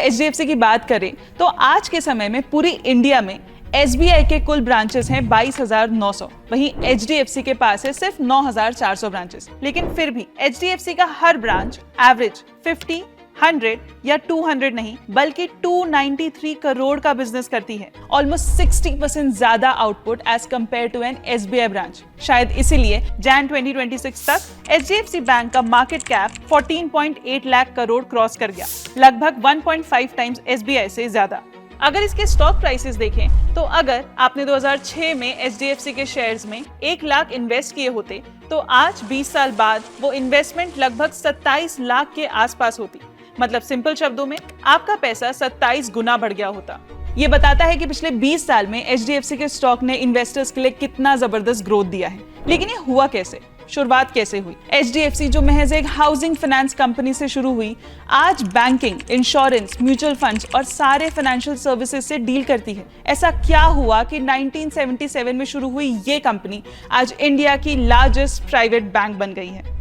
HDFC की बात करें तो आज के समय में पूरी इंडिया में SBI के कुल ब्रांचेस हैं 22,900, वहीं HDFC के पास है सिर्फ 9,400 ब्रांचेस। लेकिन फिर भी HDFC का हर ब्रांच एवरेज 50, 100 या 200 नहीं बल्कि 293 करोड़ का बिजनेस करती है। ऑलमोस्ट 60% ज्यादा output as compare to an SBI branch. शायद इसीलिए जैन 2026 तक HDFC बैंक का market cap 14.8 lakh crore cross कर गया, लगभग 1.5 टाइम्स SBI से ज्यादा। अगर इसके स्टॉक प्राइसेस देखें तो अगर आपने 2006 में HDFC के शेयर्स में 1 लाख इन्वेस्ट किए होते तो आज 20 साल बाद वो इन्वेस्टमेंट लगभग 27 लाख के आसपास होती। मतलब सिंपल शब्दों में आपका पैसा 27 गुना बढ़ गया होता। ये बताता है कि पिछले 20 साल में HDFC के स्टॉक ने इन्वेस्टर्स के लिए कितना जबरदस्त ग्रोथ दिया है। लेकिन ये हुआ कैसे, शुरुआत कैसे हुई? HDFC जो महज एक हाउसिंग फाइनेंस कंपनी से शुरू हुई, आज बैंकिंग, इंश्योरेंस, म्यूचुअल फंड्स और सारे फाइनेंशियल सर्विसेज से डील करती है। ऐसा क्या हुआ कि 1977 में शुरू हुई ये कंपनी आज इंडिया की लार्जेस्ट प्राइवेट बैंक बन गई है?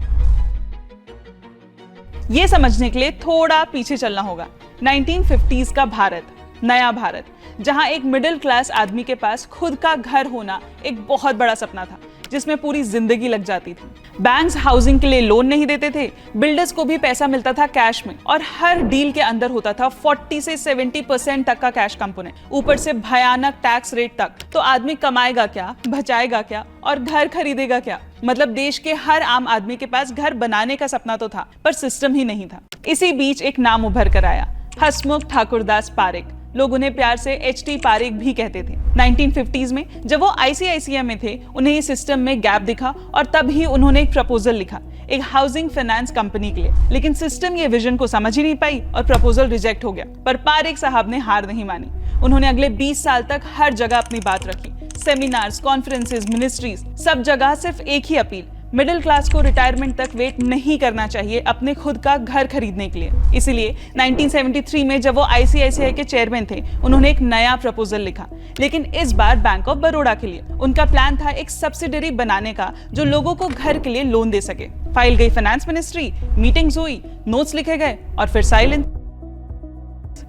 ये समझने के लिए थोड़ा पीछे चलना होगा। 1950s का भारत, नया भारत, जहां एक मिडिल क्लास आदमी के पास खुद का घर होना एक बहुत बड़ा सपना था, जिसमें पूरी जिंदगी लग जाती थी। बैंक्स हाउसिंग के लिए लोन नहीं देते थे, बिल्डर्स को भी पैसा मिलता था कैश में, और हर डील के अंदर होता था 40 से 70% तक का कैश कंपोनेंट, ऊपर से भयानक टैक्स रेट तक। तो आदमी कमाएगा क्या, बचाएगा क्या और घर खरीदेगा क्या? मतलब देश के हर आम आदमी के पास घर बनाने का सपना तो था, पर सिस्टम ही नहीं था। इसी बीच एक नाम उभर कर आया, हसमुख ठाकुरदास पारेख। लोग उन्हें प्यार से HT पारेख भी कहते थे। 1950s में जब वो ICICI में थे, उन्हें इस सिस्टम में गैप दिखा और तब ही उन्होंने एक प्रपोजल लिखा एक हाउसिंग फाइनेंस कंपनी के लिए। लेकिन सिस्टम ये विजन को समझ ही नहीं पाई और प्रपोजल रिजेक्ट हो गया। पर पारेख साहब ने हार नहीं मानी। उन्होंने अगले 20 साल तक हर जगह अपनी बात रखी। सेमिनार्स, कॉन्फ्रेंसेस, मिनिस्ट्रीज, सब जगह सिर्फ एक ही अपील, मिडिल क्लास को रिटायरमेंट तक वेट नहीं करना चाहिए अपने खुद का घर खरीदने के लिए। इसीलिए 1973 में जब वो ICICI के चेयरमैन थे, उन्होंने एक नया प्रपोजल लिखा, लेकिन इस बार बैंक ऑफ बड़ौदा के लिए। उनका प्लान था एक सब्सिडरी बनाने का जो लोगों को घर के लिए लोन दे सके। फाइल गई फाइनेंस मिनिस्ट्री, मीटिंग्स हुई, नोट्स लिखे गए और फिर साइलेंस।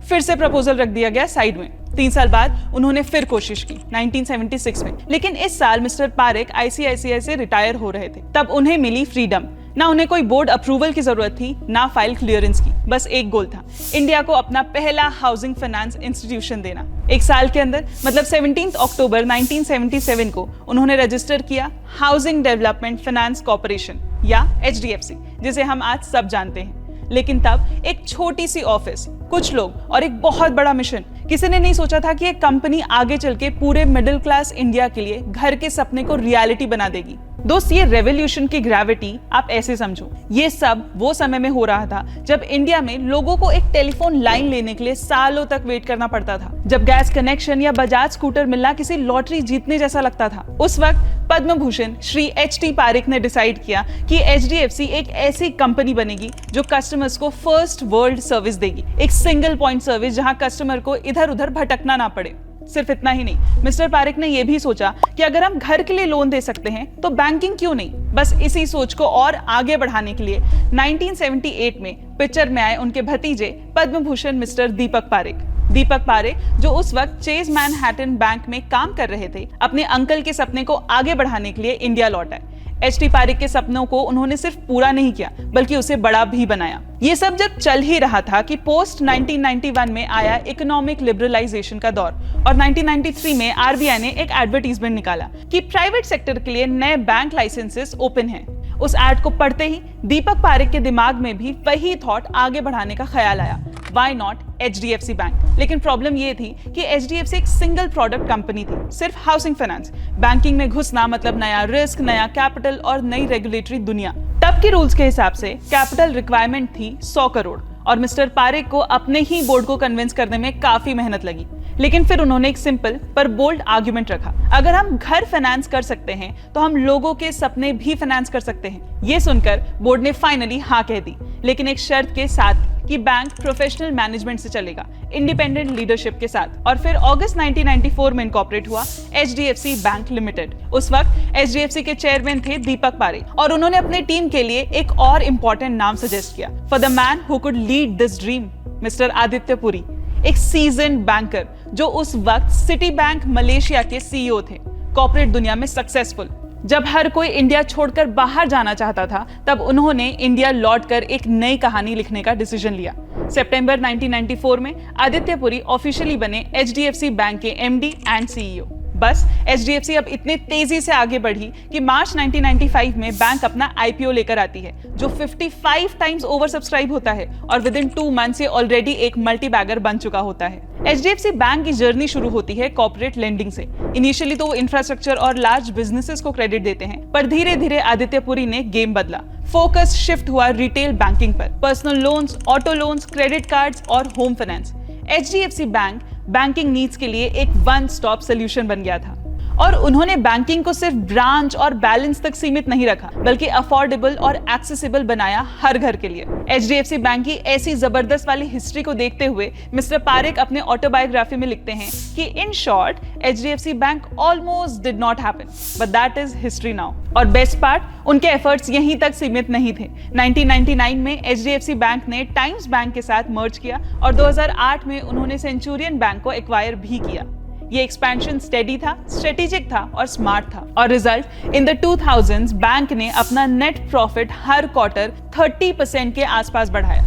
फिर से प्रपोजल रख दिया गया साइड में। 3 साल बाद उन्होंने फिर कोशिश की 1976 में, लेकिन इस साल मिस्टर पारेख ICICI से रिटायर हो रहे थे। तब उन्हें मिली फ्रीडम। ना उन्हें कोई बोर्ड अप्रूवल की जरूरत थी, ना फाइल क्लियरेंस की। बस एक गोल था, इंडिया को अपना पहला हाउसिंग फाइनेंस इंस्टीट्यूशन देना। 1 साल के अंदर, मतलब 17 अक्टूबर 1977 को उन्होंने रजिस्टर किया हाउसिंग डेवलपमेंट फाइनेंस कॉर्पोरेशन या HDFC, जिसे हम आज सब जानते हैं। लेकिन तब एक छोटी सी ऑफिस, कुछ लोग और एक बहुत बड़ा मिशन। किसी ने नहीं सोचा था कि एक कंपनी आगे चल के पूरे मिडिल क्लास इंडिया के लिए घर के सपने को रियलिटी बना देगी। दोस्त, ये रेवोल्यूशन की ग्रेविटी आप ऐसे समझो, ये सब वो समय में हो रहा था जब इंडिया में लोगों को एक टेलीफोन लाइन लेने के लिए सालों तक वेट करना पड़ता था, जब गैस कनेक्शन या बजाज स्कूटर मिलना किसी लॉटरी जीतने जैसा लगता था। उस वक्त पद्म भूषण श्री HT पारेख ने डिसाइड किया कि HDFC एक ऐसी कंपनी बनेगी जो कस्टमर्स को फर्स्ट वर्ल्ड सर्विस देगी, एक सिंगल पॉइंट सर्विस जहां कस्टमर को इधर उधर भटकना ना पड़े। सिर्फ इतना ही नहीं, मिस्टर पारेख ने यह भी सोचा कि अगर हम घर के लिए लोन दे सकते हैं तो बैंकिंग क्यों नहीं। बस इसी सोच को और आगे बढ़ाने के लिए 1978 में पिक्चर में आए उनके भतीजे पद्म भूषण मिस्टर दीपक पारेख, जो उस वक्त चेज मैनहट्टन बैंक में काम कर रहे थे, अपने अंकल के सपने को आगे बढ़ाने के लिए इंडिया लौट आए। HT पारेख के सपनों को उन्होंने सिर्फ पूरा नहीं किया बल्कि उसे बड़ा भी बनाया। ये सब जब चल ही रहा था कि पोस्ट 1991 में आया इकोनॉमिक लिबरलाइजेशन का दौर और 1993 में RBI ने एक एडवर्टीजमेंट निकाला कि प्राइवेट सेक्टर के लिए नए बैंक लाइसेंसेस ओपन हैं। उस एड को पढ़ते ही दीपक पारेख के दिमाग में भी वही थॉट आगे बढ़ाने का ख्याल आया, व्हाई नॉट HDFC बैंक। लेकिन प्रॉब्लम ये थी कि HDFC एक सिंगल प्रोडक्ट कंपनी थी, सिर्फ हाउसिंग फाइनेंस। बैंकिंग में घुसना मतलब नया रिस्क, नया कैपिटल और नई रेगुलेटरी दुनिया। तब के रूल्स के हिसाब से कैपिटल रिक्वायरमेंट थी 100 करोड़ और मिस्टर पारेख को अपने ही बोर्ड को कन्विंस करने में काफी मेहनत लगी। लेकिन फिर उन्होंने एक सिंपल पर बोल्ड आर्गुमेंट रखा, अगर हम घर फाइनेंस कर सकते हैं तो हम लोगों के सपने भी फाइनेंस कर सकते हैं। ये सुनकर बोर्ड ने फाइनली हाँ कह दी, लेकिन एक शर्त के साथ कि बैंक प्रोफेशनल मैनेजमेंट से चलेगा, इंडिपेंडेंट लीडरशिप के साथ। और फिर अगस्त 1994 में इनकॉर्पोरेट हुआ HDFC बैंक लिमिटेड। उस वक्त HDFC के चेयरमैन थे दीपक पारेख और उन्होंने अपने टीम के लिए एक और इम्पोर्टेंट नाम सजेस्ट किया, for the man who could lead this dream, mister Aditya Puri, एक सीजन्ड बैंकर जो उस वक्त सिटी बैंक मलेशिया के सीईओ थे, कॉर्पोरेट दुनिया में सक्सेसफुल। जब हर कोई इंडिया छोड़कर बाहर जाना चाहता था, तब उन्होंने इंडिया लौटकर एक नई कहानी लिखने का डिसीजन लिया। सितंबर 1994 में आदित्य पुरी ऑफिशियली बने एचडीएफसी बैंक के एमडी एंड सीईओ। बस एचडीएफसी अब इतने तेजी से आगे बढ़ी कि मार्च 1995 में बैंक अपना आईपीओ लेकर आती है, जो 55 टाइम्स ओवर सब्सक्राइब होता है और विद इन 2 मंथ्स ये ऑलरेडी एक मल्टी बैगर बन चुका होता है। एचडीएफसी बैंक की जर्नी शुरू होती है कॉर्पोरेट लेंडिंग से। इनिशियली तो वो इंफ्रास्ट्रक्चर और लार्ज बिजनेसेस को क्रेडिट देते हैं, पर धीरे धीरे आदित्य पुरी ने गेम बदला। फोकस शिफ्ट हुआ रिटेल बैंकिंग पर, personal loans, auto loans, credit cards और home finance. HDFC bank banking needs के लिए एक वन स्टॉप सोल्यूशन बन गया था और उन्होंने बैंकिंग को सिर्फ ब्रांच और बैलेंस तक सीमित नहीं रखा, बल्कि अफोर्डेबल और एक्सेसिबल बनाया हर घर के लिए। एचडीएफसी बैंक की ऐसी जबरदस्त वाली हिस्ट्री को देखते हुए मिस्टर पारेख अपने ऑटोबायोग्राफी में लिखते हैं कि in short HDFC bank almost did not happen, but that is history now. और बेस्ट पार्ट, उनके एफर्ट्स यहीं तक सीमित नहीं थे। 1999 में एचडीएफसी बैंक ने टाइम्स बैंक के साथ मर्ज किया और 2008 में उन्होंने सेंचुरियन बैंक को एक्वायर भी किया। ये एक्सपेंशन स्टेडी था, स्ट्रेटेजिक था और स्मार्ट था, और result in the 2000s bank ने अपना नेट प्रॉफिट हर क्वार्टर 30% के आसपास बढ़ाया।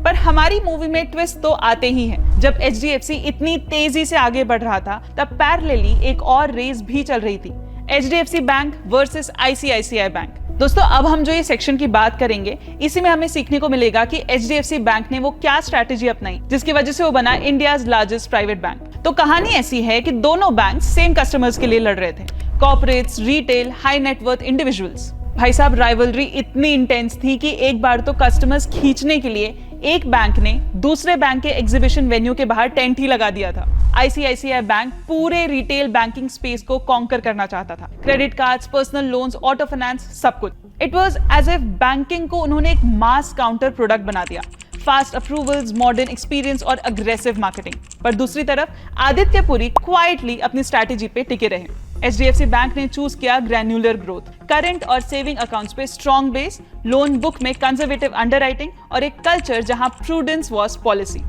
पर हमारी मूवी में ट्विस्ट तो आते ही हैं। जब एचडीएफसी इतनी तेजी से आगे बढ़ रहा था, तब पैरेलली एक और रेस भी चल रही थी, HDFC bank versus ICICI bank. दोस्तों, अब हम जो ये सेक्शन की बात करेंगे, इसी में हमें सीखने को मिलेगा कि एचडीएफसी बैंक ने वो क्या स्ट्रैटेजी अपनाई जिसकी वजह से वो बना इंडियाज लार्जेस्ट प्राइवेट बैंक। तो कहानी ऐसी है कि दोनों बैंक सेम कस्टमर्स के लिए लड़ रहे थे, corporates, retail, high net worth individuals. भाई साहब, राइवलरी इतनी इंटेंस थी कि एक बार तो कस्टमर्स खींचने के लिए एक बैंक ने दूसरे बैंक के एग्जीबिशन वेन्यू के बाहर टेंट ही लगा दिया था। आईसीआईसीआई बैंक पूरे रिटेल बैंकिंग स्पेस को कॉन्कर करना चाहता था, credit cards, personal loans, auto finance, सब कुछ। It was as if banking को उन्होंने एक मास काउंटर प्रोडक्ट बना दिया, फास्ट अप्रूवल्स, मॉडर्न एक्सपीरियंस और अग्रेसिव मार्केटिंग। पर दूसरी तरफ आदित्य पुरी क्वाइटली अपनी स्ट्रैटेजी पे टिके रहे। एचडीएफसी बैंक ने चूज किया ग्रैन्युलर ग्रोथ, करंट और सेविंग अकाउंट्स पे स्ट्रॉन्ग बेस, लोन बुक में कंजर्वेटिव अंडरराइटिंग और एक कल्चर जहां प्रूडेंस वाज पॉलिसी।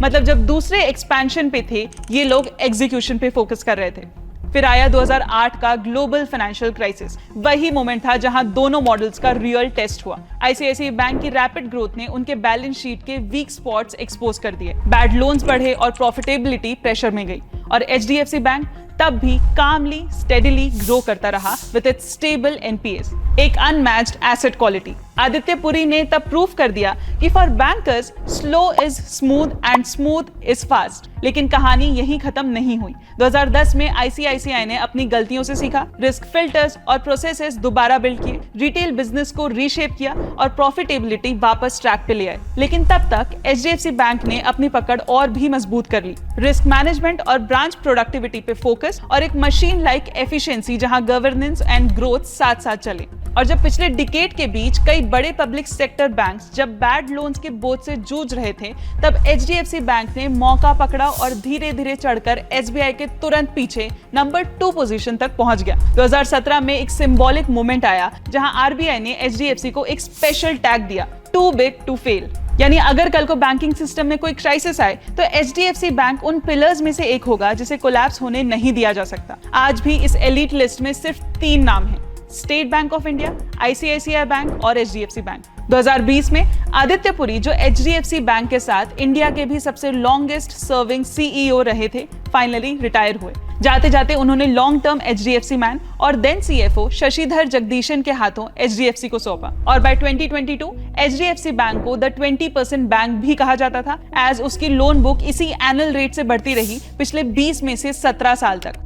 मतलब जब दूसरे एक्सपेंशन पे थे, ये लोग एग्जीक्यूशन पे फोकस कर रहे थे। फिर आया 2008 का ग्लोबल फाइनेंशियल क्राइसिस। वही मोमेंट था जहां दोनों मॉडल्स का रियल टेस्ट हुआ। आईसीआईसीआई बैंक की रैपिड ग्रोथ ने उनके बैलेंस शीट के वीक स्पॉट्स एक्सपोज कर दिए, बैड लोन्स बढ़े और प्रॉफिटेबिलिटी प्रेशर में गई। और एचडीएफसी बैंक तब भी कामली, स्टेडीली ग्रो करता रहा विद इट्स स्टेबल एनपीएस, एक unmatched asset quality. Aditya Puri ने तब प्रूव कर दिया कि for bankers slow is smooth and smooth is fast. लेकिन कहानी यहीं खत्म नहीं हुई। 2010 में आईसीआईसीआई ने अपनी गलतियों से सीखा, रिस्क फिल्टर्स और प्रोसेसेस दोबारा बिल्ड किए, रिटेल बिजनेस को रीशेप किया और प्रॉफिटेबिलिटी वापस ट्रैक पे ले आए। लेकिन तब तक एचडीएफसी बैंक ने अपनी पकड़ और भी मजबूत कर ली, रिस्क मैनेजमेंट और ब्रांच प्रोडक्टिविटी पे फोकस और एक मशीन लाइक एफिशिएंसी जहां गवर्नेंस एंड ग्रोथ साथ साथ चले। और जब पिछले डिकेड के बीच कई बड़े पब्लिक सेक्टर बैंक्स जब बैड लोन्स के बोझ से जूझ रहे थे, तब एचडीएफसी बैंक ने मौका पकड़ा और धीरे धीरे चढ़कर एसबीआई के तुरंत पीछे नंबर 2 पोजीशन तक पहुंच गया। 2017 में एक सिंबॉलिक मोमेंट आया जहां आरबीआई ने एचडीएफसी को एक स्पेशल टैग दिया, टू बिग टू फेल। यानी अगर कल को बैंकिंग सिस्टम में कोई क्राइसिस आए तो एचडीएफसी बैंक उन पिलर्स में से एक होगा जिसे कोलैप्स होने नहीं दिया जा सकता। आज भी इस एलीट लिस्ट में सिर्फ 3 नाम हैं, state bank of India, ICICI bank और एचडीएफसी बैंक। 2020 में आदित्य पुरी, जो एचडीएफसी बैंक के साथ इंडिया के भी सबसे लॉन्गेस्ट सर्विंग सीईओ रहे थे, फाइनली रिटायर हुए। जाते जाते उन्होंने लॉन्ग टर्म एचडीएफसी मैन और देन सीएफओ शशिधर जगदीशन के हाथों एचडीएफसी को सौंपा। और बाय 2022 एचडीएफसी बैंक को द 20% बैंक भी कहा जाता था, एज उसकी लोन बुक इसी एनुअल रेट से बढ़ती रही पिछले 20 में से 17 साल तक।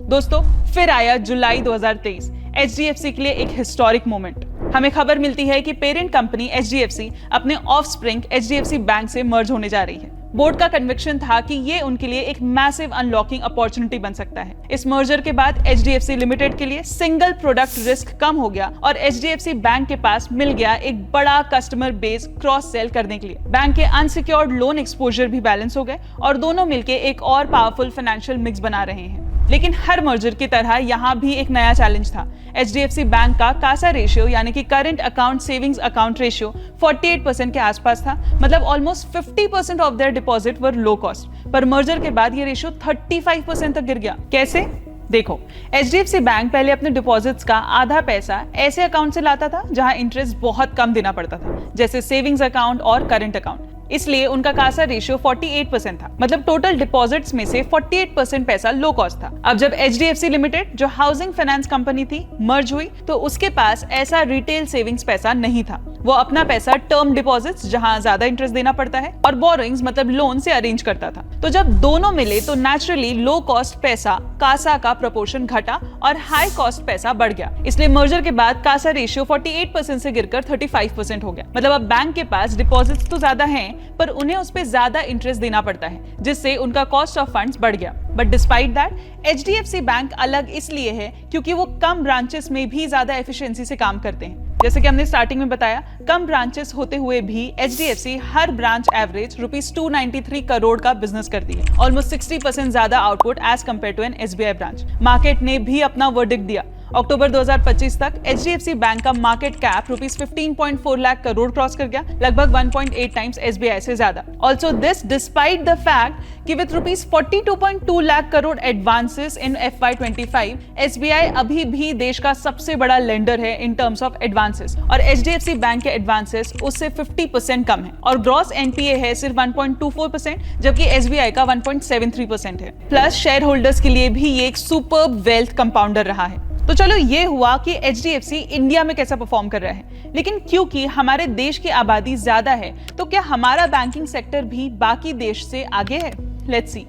दोस्तों, फिर आया जुलाई 2023, एचडीएफसी के लिए एक हिस्टोरिक मोमेंट। हमें खबर मिलती है कि पेरेंट कंपनी एचडीएफसी अपने ऑफस्प्रिंग एचडीएफसी बैंक से मर्ज होने जा रही है। बोर्ड का कन्विक्शन था कि ये उनके लिए एक मैसिव अनलॉकिंग अपॉर्चुनिटी बन सकता है। इस मर्जर के बाद एचडीएफसी लिमिटेड के लिए सिंगल प्रोडक्ट रिस्क कम हो गया और एचडीएफसी बैंक के पास मिल गया एक बड़ा कस्टमर बेस क्रॉस सेल करने के लिए। बैंक के अनसिक्योर्ड लोन एक्सपोजर भी बैलेंस हो गए और दोनों मिलकर एक और पावरफुल फाइनेंशियल मिक्स बना रहे हैं। लेकिन हर मर्जर की तरह यहाँ भी एक नया चैलेंज था। HDFC बैंक का कासा रेशियो यानी कि current account savings account ratio 48% के आसपास था। मतलब almost 50% of their deposit were low cost. पर मर्जर के बाद ये रेशियो 35% तक गिर गया। कैसे? देखो, HDFC बैंक पहले अपने डिपॉजिट्स का आधा पैसा ऐसे अकाउंट से लाता था जहां इंटरेस्ट बहुत कम देना पड़ता था, जैसे सेविंग्स अकाउंट और करंट अकाउंट। इसलिए उनका कासा रेशियो 48% था। मतलब टोटल डिपॉजिट्स में से 48% पैसा लो कॉस्ट था। अब जब HDFC लिमिटेड, जो हाउसिंग फाइनेंस कंपनी थी, मर्ज हुई, तो उसके पास ऐसा रिटेल सेविंग्स पैसा नहीं था। वो अपना पैसा टर्म डिपॉजिट्स, जहां ज्यादा इंटरेस्ट देना पड़ता है, और बोरोइंग्स मतलब लोन से अरेंज करता था। तो जब दोनों मिले तो नेचुरली लो कॉस्ट पैसा कासा का प्रोपोर्शन घटा और हाई कॉस्ट पैसा बढ़ गया। इसलिए मर्जर के बाद कासा रेशियो 48% से गिरकर 35% हो गया। मतलब अब बैंक के पास डिपॉजिट्स तो ज्यादा हैं, पर उन्हें उस पे ज्यादा इंटरेस्ट देना पड़ता है, जिससे उनका कॉस्ट ऑफ फंड्स बढ़ गया। But despite that, HDFC bank अलग इसलिए है क्योंकि वो कम ब्रांचेस में भी ज्यादा एफिशिएंसी से काम करते हैं। जैसे कि हमने स्टार्टिंग में बताया, कम ब्रांचेस होते हुए भी HDFC हर ब्रांच एवरेज ₹293 करोड़ का बिजनेस करती है। ऑलमोस्ट 60% ज्यादा output as compare to an SBI branch. Market ने भी अपना वर्डिक्ट दिया। अक्टूबर 2025 तक HDFC बैंक का market cap ₹15.4 lakh crore cross कर गया, लगभग 1.8 टाइम्स SBI से ज्यादा। Also this despite the fact कि with ₹42.2 lakh crore advances in FY25, SBI अभी भी देश का सबसे बड़ा लेंडर है इन टर्म्स ऑफ एडवांसेस, और HDFC बैंक के एडवांसेस उससे 50% कम है, और ग्रॉस NPA है सिर्फ 1.24%, जबकि SBI का 1.73% है। प्लस शेयर होल्डर्स के लिए भी ये एक सुपर्ब वेल्थ कंपाउंडर रहा है। तो चलो, ये हुआ कि HDFC इंडिया में कैसा परफॉर्म कर रहा है। लेकिन क्योंकि हमारे देश की आबादी ज्यादा है, तो क्या हमारा बैंकिंग सेक्टर भी बाकी देश से आगे है? Let's see.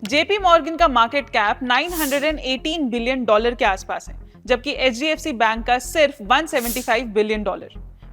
JP मॉर्गन का मार्केट कैप $918 बिलियन के आसपास है, जबकि HDFC बैंक का सिर्फ $175 बिलियन।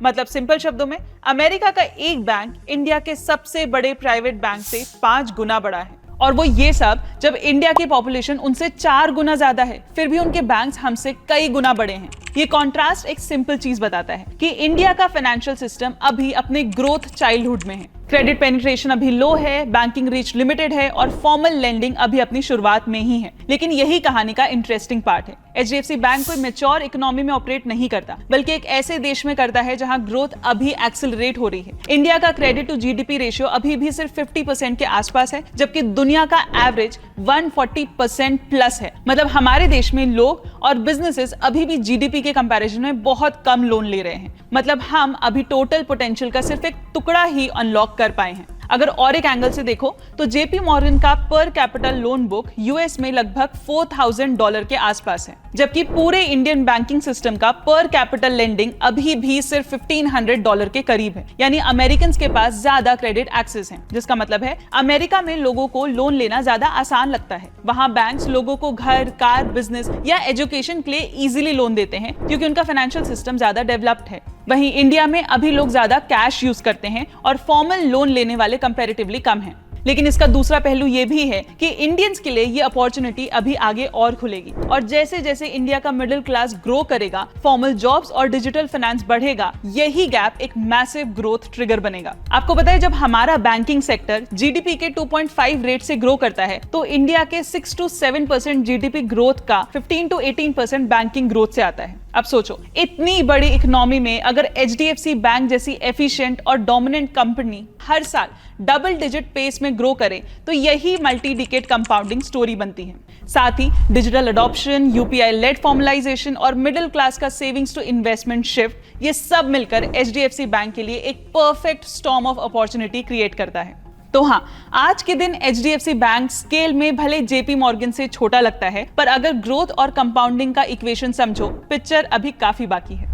मतलब सिंपल शब्दों में, अमेरिका का एक बैंक इंडिया के सबसे बड़े प्राइवेट बैंक से 5 गुना बड़ा है। और वो ये सब जब इंडिया की पॉपुलेशन उनसे 4 गुना ज्यादा है, फिर भी उनके बैंक्स हमसे कई गुना बड़े हैं। ये कॉन्ट्रास्ट एक सिंपल चीज बताता है कि इंडिया का फाइनेंशियल सिस्टम अभी अपने ग्रोथ चाइल्डहुड में है। क्रेडिट पेनिट्रेशन अभी लो है, बैंकिंग रीच लिमिटेड है, और फॉर्मल लेंडिंग अभी अपनी शुरुआत में ही है। लेकिन यही कहानी का इंटरेस्टिंग पार्ट है। HDFC बैंक कोई मैच्योर इकोनॉमी में ऑपरेट नहीं करता, बल्कि एक ऐसे देश में करता है जहां ग्रोथ अभी एक्सेलरेट हो रही है। इंडिया का क्रेडिट टू GDP रेशियो अभी भी सिर्फ 50% के आसपास है, जबकि दुनिया का एवरेज 140% प्लस है। मतलब हमारे देश में लोग और बिजनेसेस अभी भी GDP के कंपैरिजन में बहुत कम लोन ले रहे हैं। मतलब हम अभी टोटल पोटेंशियल का सिर्फ एक टुकड़ा ही अनलॉक कर पाए हैं। अगर और एक एंगल से देखो तो JP मॉर्गन का पर कैपिटल लोन बुक US में लगभग $4,000 के आसपास है, जबकि पूरे इंडियन बैंकिंग सिस्टम का पर कैपिटल लेंडिंग अभी भी सिर्फ $1,500 के करीब है। यानी अमेरिकन के पास ज्यादा क्रेडिट एक्सेस है, जिसका मतलब है अमेरिका में लोगों को लोन लेना ज्यादा आसान लगता है। वहां बैंक्स लोगों को घर, कार, बिजनेस या एजुकेशन के लिए इजीली लोन देते हैं, क्योंकि उनका फाइनेंशियल सिस्टम ज्यादा डेवलप्ड है। वहीं इंडिया में अभी लोग ज्यादा कैश यूज करते हैं और फॉर्मल लोन लेने वाले कंपैरेटिवली कम हैं। लेकिन इसका दूसरा पहलू ये भी है कि इंडियंस के लिए ये अपॉर्चुनिटी अभी आगे और खुलेगी, और जैसे जैसे इंडिया का मिडिल क्लास ग्रो करेगा, फॉर्मल जॉब्स और डिजिटल फाइनेंस बढ़ेगा, यही गैप एक मैसिव ग्रोथ ट्रिगर बनेगा। आपको पता है, जब हमारा बैंकिंग सेक्टर GDP के 2.5 रेट से ग्रो करता है, तो इंडिया के 6 to 7% GDP ग्रोथ का 15 to 18% बैंकिंग ग्रोथ से आता है। अब सोचो, इतनी बड़ी इकोनॉमी में अगर HDFC बैंक जैसी एफिशिएंट और डोमिनेंट कंपनी हर साल डबल डिजिट पेस में ग्रो करे, तो यही मल्टी डिकेड कंपाउंडिंग स्टोरी बनती है। साथ ही digital adoption, UPI led formalisation और मिडिल क्लास का सेविंग्स टू इन्वेस्टमेंट शिफ्ट, ये सब मिलकर HDFC बैंक के लिए एक perfect storm of opportunity create करता है। तो हाँ, आज के दिन HDFC बैंक स्केल में भले JP मॉर्गन से छोटा लगता है, पर अगर ग्रोथ और कंपाउंडिंग का इक्वेशन समझो, पिक्चर अभी काफी बाकी है।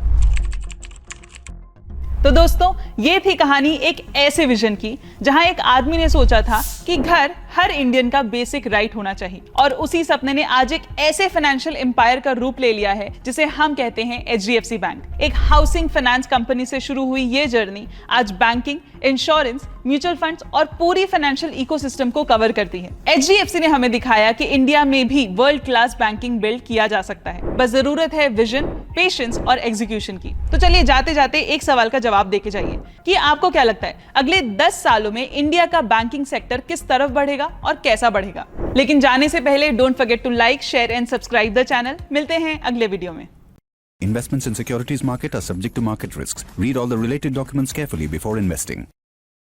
तो दोस्तों, ये थी कहानी एक ऐसे विजन की जहां एक आदमी ने सोचा था कि घर हर इंडियन का बेसिक राइट होना चाहिए, और उसी सपने ने आज एक ऐसे फाइनेंशियल एम्पायर का रूप ले लिया है जिसे हम कहते हैं HDFC बैंक। एक हाउसिंग फाइनेंस कंपनी से शुरू हुई ये जर्नी आज बैंकिंग, इंश्योरेंस, म्यूचुअल फंड्स और पूरी फाइनेंशियल इकोसिस्टम को कवर करती है। HDFC ने हमें दिखाया कि इंडिया में भी वर्ल्ड क्लास बैंकिंग बिल्ड किया जा सकता है, बस जरूरत है विजन, पेशेंस और एग्जीक्यूशन की। तो चलिए जाते जाते एक सवाल का जवाब देके जाइए कि आपको क्या लगता है, अगले 10 सालों में इंडिया का बैंकिंग सेक्टर किस किस तरफ बढ़ेगा और कैसा बढ़ेगा। लेकिन जाने से पहले don't forget to like, share and subscribe the channel. मिलते हैं अगले वीडियो में। Investments in securities market are subject to market risks. Read all the related documents carefully before investing.